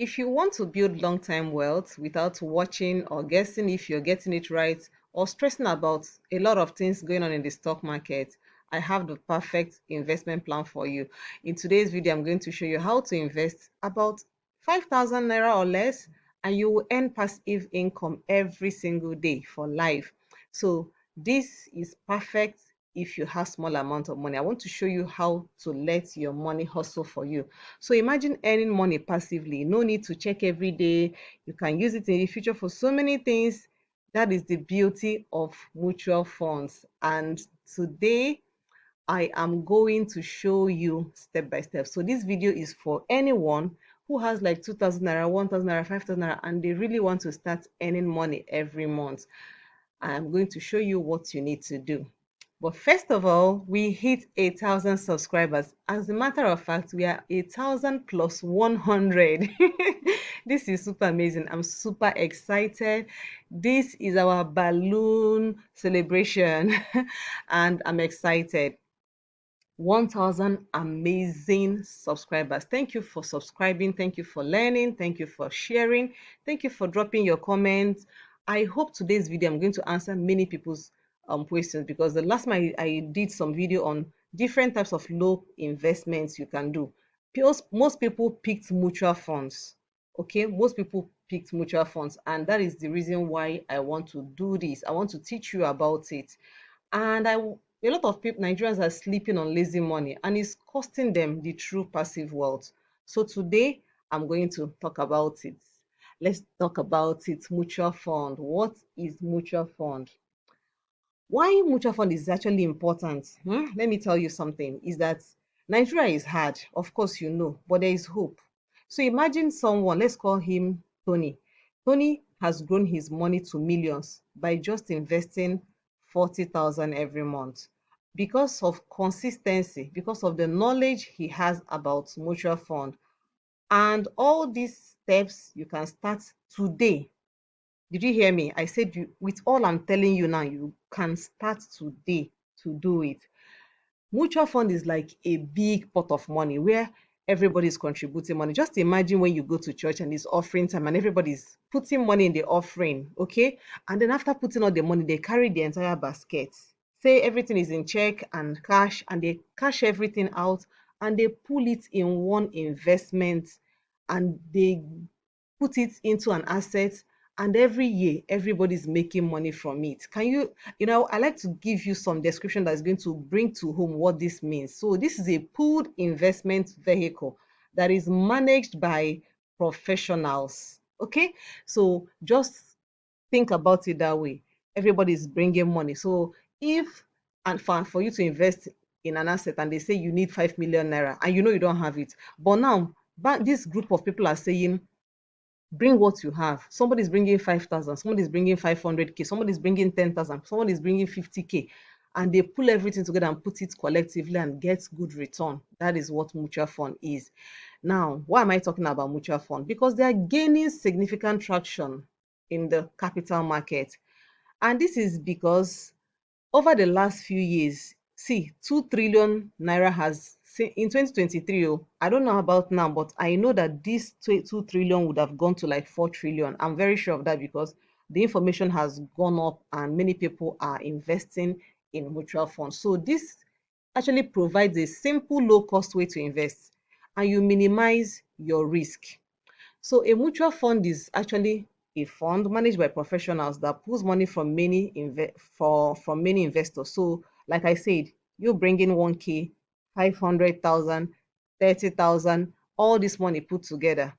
If you want to build long-term wealth without watching or guessing if you're getting it right or stressing about a lot of things going on in the stock market, I have the perfect investment plan for you. In today's video, I'm going to show you how to invest about 5,000 naira or less, and you will earn passive income every single day for life. So this is perfect if you have small amount of money. I want to show you how to let your money hustle for you. So imagine earning money passively. No need to check every day. You can use it in the future for so many things. That is the beauty of mutual funds. And today I am going to show you step by step. So this video is for anyone who has like 2,000 naira, 1,000 naira, 5,000 naira, and they really want to start earning money every month. I'm going to show you what you need to do. But first of all, we hit 1,000 subscribers. As a matter of fact, we are 1,000 plus 100. This is super amazing. I'm super excited. This is our balloon celebration, and I'm excited. 1,000 amazing subscribers. Thank you for subscribing. Thank you for learning. Thank you for sharing. Thank you for dropping your comments. I hope today's video I'm going to answer many people's questions, because the last time I did some video on different types of low investments you can do. Most people picked mutual funds. Okay, most people picked mutual funds, and that is the reason why I want to do this. I want to teach you about it. And a lot of people, Nigerians, are sleeping on lazy money, and it's costing them the true passive wealth. So today I'm going to talk about it. Let's talk about it. Mutual fund. What is mutual fund? Why mutual fund is actually important? Let me tell you something. Is that Nigeria is hard, of course you know, but there is hope. So imagine someone, let's call him Tony. Tony has grown his money to millions by just investing 40,000 every month. Because of consistency, because of the knowledge he has about mutual fund, and all these steps you can start today. Did you hear me? I said, you, with all I'm telling you now, you can start today to do it. Mutual fund is like a big pot of money where everybody is contributing money. Just imagine when you go to church and it's offering time and everybody's putting money in the offering, okay? And then after putting all the money, they carry the entire basket. Say everything is in check and cash, and they cash everything out and they pull it in one investment, and they put it into an asset, and every year everybody's making money from it. Can you, I like to give you some description that's going to bring to home what this means. So this is a pooled investment vehicle that is managed by professionals. Okay, so just think about it that way. Everybody's bringing money. So if, and for you to invest in an asset and they say you need 5 million naira and you know you don't have it, but now this group of people are saying bring what you have. Somebody's bringing 5,000, somebody's bringing 500K, somebody's bringing 10,000, somebody's bringing 50K, and they pull everything together and put it collectively and get good return. That is what mutual fund is. Now, why am I talking about mutual fund? Because they are gaining significant traction in the capital market. And this is because over the last few years, see, 2 trillion naira has in 2023. Oh, I don't know about now, but I know that this 2 trillion would have gone to like 4 trillion. I'm very sure of that because the information has gone up and many people are investing in mutual funds. So this actually provides a simple, low cost way to invest, and you minimize your risk. So a mutual fund is actually a fund managed by professionals that pulls money from from many investors. So, like I said, you bring in 1K, 500,000, 30,000, all this money put together,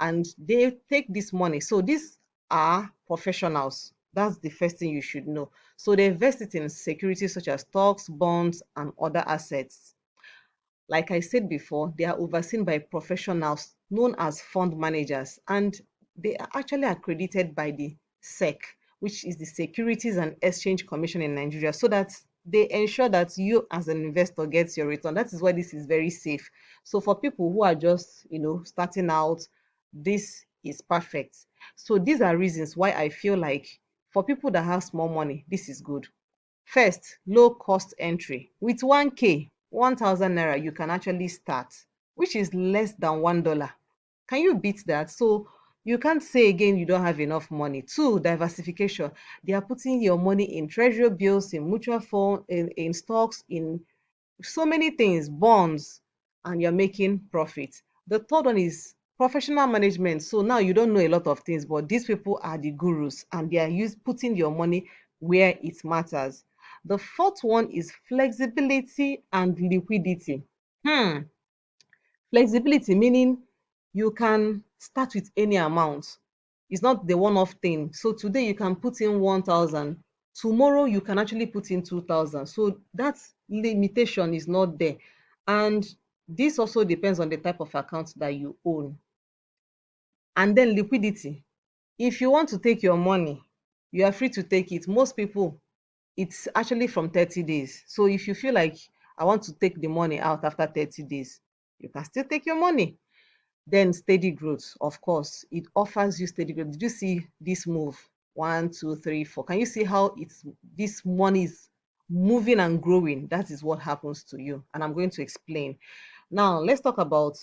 and they take this money. So these are professionals. That's the first thing you should know. So they invest it in securities such as stocks, bonds, and other assets. Like I said before, they are overseen by professionals known as fund managers, and they are actually accredited by the SEC, which is the Securities and Exchange Commission in Nigeria, so that they ensure that you as an investor gets your return. That is why this is very safe. So for people who are just, starting out, this is perfect. So these are reasons why I feel like for people that have small money, this is good. First, low cost entry. With 1K, 1,000 naira, you can actually start, which is less than $1. Can you beat that? So you can't say again you don't have enough money. Two, diversification. They are putting your money in treasury bills, in mutual fund, in stocks, in so many things, bonds, and you're making profit. The third one is professional management. So now you don't know a lot of things, but these people are the gurus and they are putting your money where it matters. The fourth one is flexibility and liquidity. Hmm. Flexibility meaning you can start with any amount. It's not the one-off thing. So today you can put in 1,000. Tomorrow you can actually put in 2,000. So that limitation is not there. And this also depends on the type of account that you own. And then liquidity. If you want to take your money, you are free to take it. Most people, it's actually from 30 days. So if you feel like I want to take the money out after 30 days, you can still take your money. Then steady growth, of course, it offers you steady growth. Did you see this move? One, two, three, four. Can you see how it's this money is moving and growing? That is what happens to you. And I'm going to explain. Now, let's talk about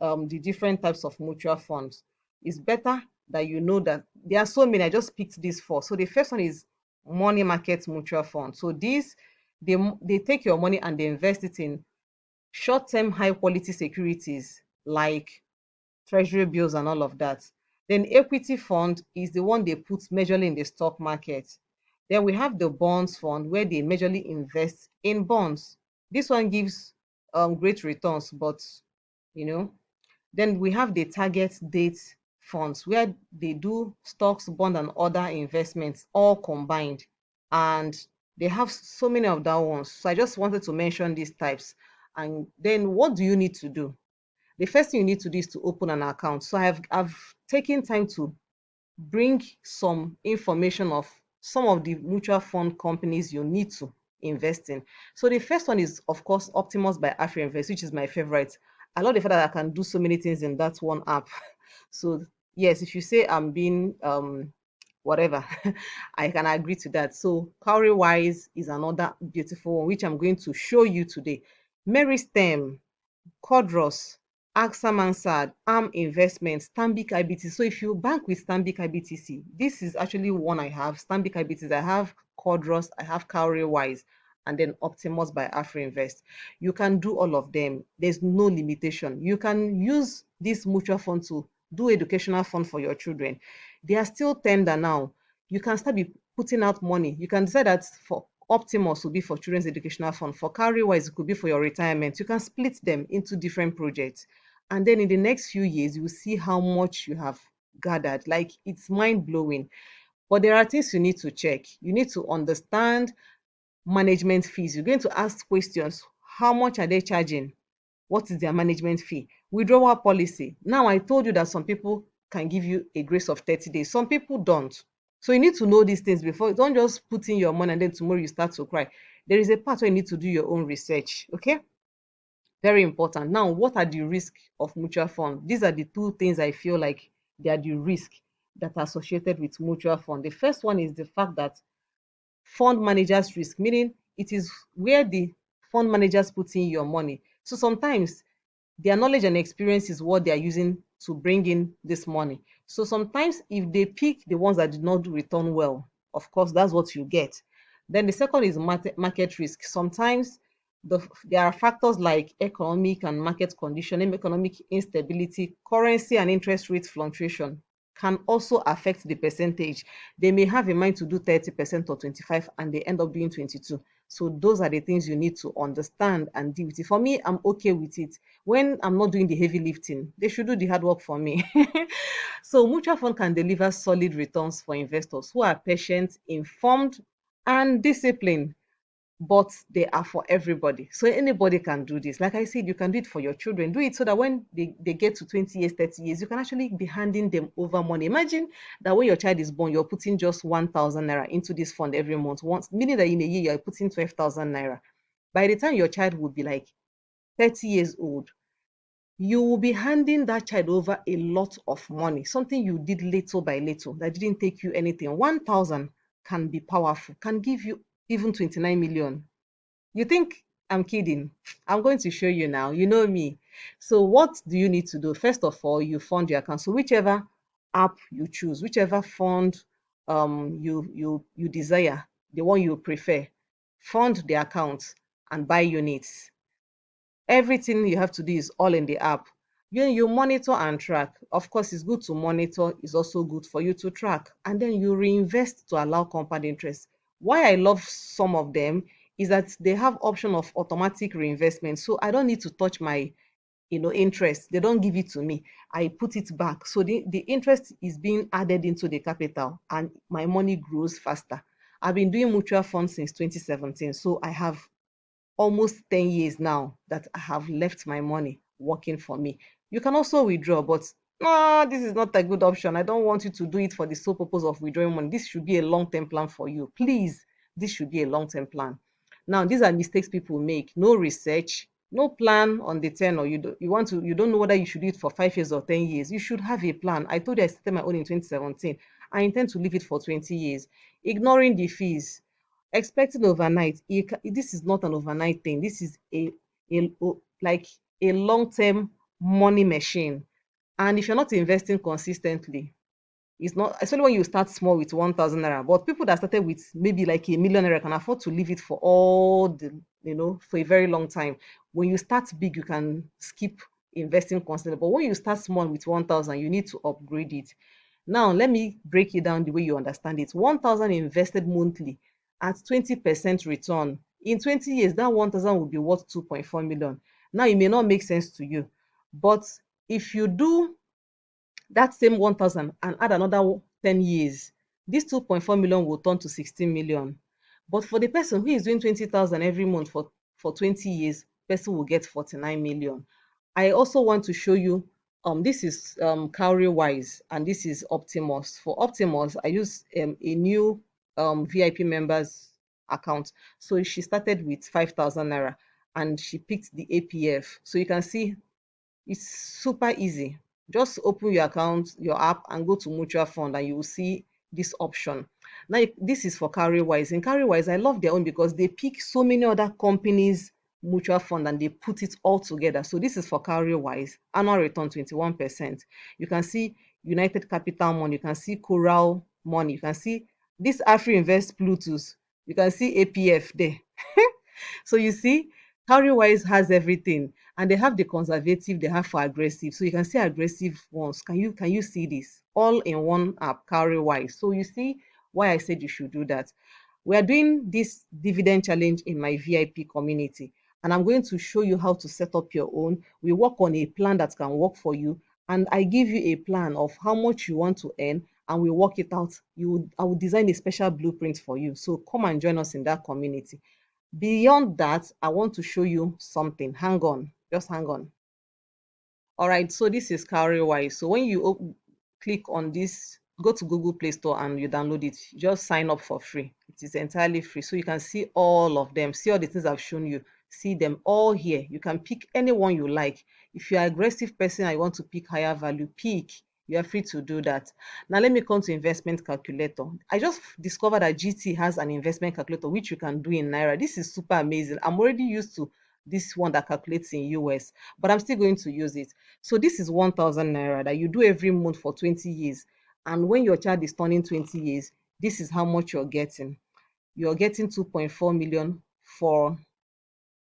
the different types of mutual funds. It's better that you know that there are so many. I just picked these four. So the first one is money market mutual fund. So these they take your money and they invest it in short-term high quality securities like treasury bills and all of that. Then equity fund is the one they put majorly in the stock market. Then we have the bonds fund where they majorly invest in bonds. This one gives great returns, but you know, then we have the target date funds where they do stocks, bond, and other investments all combined. And they have so many of that ones. So I just wanted to mention these types. And then what do you need to do? The first thing you need to do is to open an account. So I've taken time to bring some information of some of the mutual fund companies you need to invest in. So the first one is, of course, Optimus by Afrinvest, which is my favorite. I love the fact that I can do so many things in that one app. So yes, if you say I'm being whatever, I can agree to that. So Cowrie Wise is another beautiful one, which I'm going to show you today. Mary Stem, Codros, AXA Mansard, ARM Investments, Stanbic IBTC. So if you bank with Stanbic IBTC, this is actually one I have. Stanbic IBTC, I have Codros, I have Cowrie Wise, and then Optimus by Afrinvest. You can do all of them. There's no limitation. You can use this mutual fund to do educational fund for your children. They are still tender now. You can start be putting out money. You can decide that for Optimus will be for children's educational fund. For Carrywise, it could be for your retirement. You can split them into different projects. And then in the next few years, you will see how much you have gathered. Like it's mind blowing. But there are things you need to check. You need to understand management fees. You're going to ask questions. How much are they charging? What is their management fee? Withdrawal policy. Now, I told you that some people can give you a grace of 30 days. Some people don't. So you need to know these things before. Don't just put in your money and then tomorrow you start to cry. There is a part where you need to do your own research. Okay? Very important. Now, what are the risks of mutual fund? These are the two things I feel like they are the risk that are associated with mutual fund. The first one is the fact that fund managers risk, meaning it is where the fund managers put in your money. So sometimes their knowledge and experience is what they are using to bring in this money. So sometimes if they pick the ones that did not return well, of course, that's what you get. Then the second is market risk. Sometimes there are factors like economic and market condition, economic instability, currency and interest rate fluctuation can also affect the percentage. They may have in mind to do 30% or 25 and they end up doing 22. So those are the things you need to understand and deal with it. For me, I'm okay with it. When I'm not doing the heavy lifting, they should do the hard work for me. So mutual fund can deliver solid returns for investors who are patient, informed, and disciplined, but they are for everybody. So anybody can do this. Like I said, you can do it for your children. Do it so that when they get to 20 years, 30 years, you can actually be handing them over money. Imagine that when your child is born, you're putting just 1,000 naira into this fund every month, once, meaning that in a year, you're putting 12,000 naira. By the time your child would be like 30 years old, you will be handing that child over a lot of money, something you did little by little that didn't take you anything. 1,000 can be powerful, can give you even 29 million. You think I'm kidding? I'm going to show you now. You know me. So what do you need to do? First of all, you fund your account. So whichever app you choose, whichever fund you desire, the one you prefer, fund the account and buy units. Everything you have to do is all in the app. You monitor and track. Of course, it's good to monitor, it's also good for you to track. And then you reinvest to allow compound interest. Why I love some of them is that they have option of automatic reinvestment. So I don't need to touch my interest. They don't give it to me. I put it back. So the interest is being added into the capital and my money grows faster. I've been doing mutual funds since 2017. So I have almost 10 years now that I have left my money working for me. You can also withdraw, but no, this is not a good option. I don't want you to do it for the sole purpose of withdrawing money. This should be a long-term plan for you. Please, this should be a long-term plan. Now, these are mistakes people make. No research, no plan on the tenor. You don't know whether you should do it for 5 years or 10 years. You should have a plan. I told you I started my own in 2017. I intend to leave it for 20 years. Ignoring the fees, expecting overnight, this is not an overnight thing. This is like a long-term money machine. And if you're not investing consistently, it's not, especially when you start small with 1,000 naira. But people that started with maybe like a million naira can afford to leave it for all the, for a very long time. When you start big, you can skip investing constantly. But when you start small with 1,000, you need to upgrade it. Now, let me break it down the way you understand it. 1,000 invested monthly at 20% return. In 20 years, that 1,000 will be worth 2.4 million. Now, it may not make sense to you, but if you do that same 1,000 and add another 10 years, this 2.4 million will turn to 16 million. But for the person who is doing 20,000 every month for 20 years, person will get 49 million. I also want to show you, this is Cowrie Wise and this is Optimus. For Optimus, I use a new VIP members account. So she started with 5,000 naira and she picked the APF. So you can see it's super easy. Just open your account, your app, and go to mutual fund, and you will see this option. Now, this is for CarryWise. In CarryWise, I love their own because they pick so many other companies' mutual fund and they put it all together. So this is for CarryWise. Annual return 21%. You can see United Capital Money. You can see Coral Money. You can see this Afrinvest Bluetooth. You can see APF there. So you see, Cowrywise has everything, and they have the conservative, they have for aggressive. So you can see aggressive ones. Can you see this all in one app, Cowrywise? So you see why I said you should do that. We are doing this dividend challenge in my VIP community, and I'm going to show you how to set up your own. We work on a plan that can work for you, and I give you a plan of how much you want to earn, and we work it out. I will design a special blueprint for you. So come and join us in that community. Beyond that, I want to show you something. Hang on, just hang on. All right, so this is Cowrywise. So when you click on this, go to Google Play Store and you download it. Just sign up for free. It is entirely free. So you can see all of them. See all the things I've shown you. See them all here. You can pick any one you like. If you're an aggressive person and you want to pick higher value, pick. You are free to do that. Now let me come to investment calculator. I just discovered that GT has an investment calculator which you can do in Naira. This is super amazing. I'm already used to this one that calculates in US, but I'm still going to use it. So this is 1,000 naira that you do every month for 20 years. And when your child is turning 20 years, this is how much you're getting. You're getting 2.4 million for,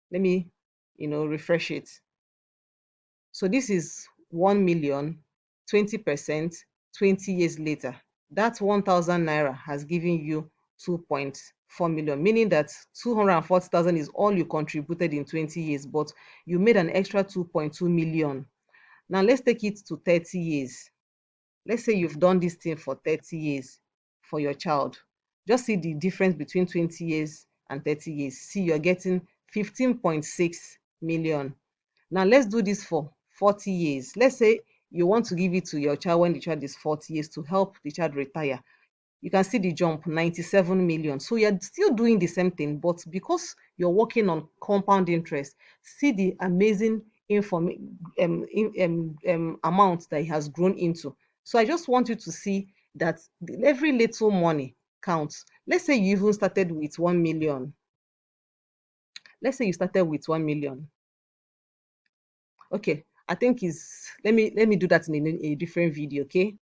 let me, refresh it. So this is 1 million, 20%, 20 years later. That 1,000 naira has given you 2.4 million, meaning that 240,000 is all you contributed in 20 years, but you made an extra 2.2 million. Now let's take it to 30 years. Let's say you've done this thing for 30 years for your child. Just see the difference between 20 years and 30 years. See, you're getting 15.6 million. Now let's do this for 40 years. Let's say you want to give it to your child when the child is 40 years to help the child retire. You can see the jump, 97 million. So you're still doing the same thing, but because you're working on compound interest, see the amazing amount that it has grown into. So I just want you to see that every little money counts. Let's say you even started with 1 million. Let's say you started with 1 million. Okay, I think is let me do that in a different video. Okay.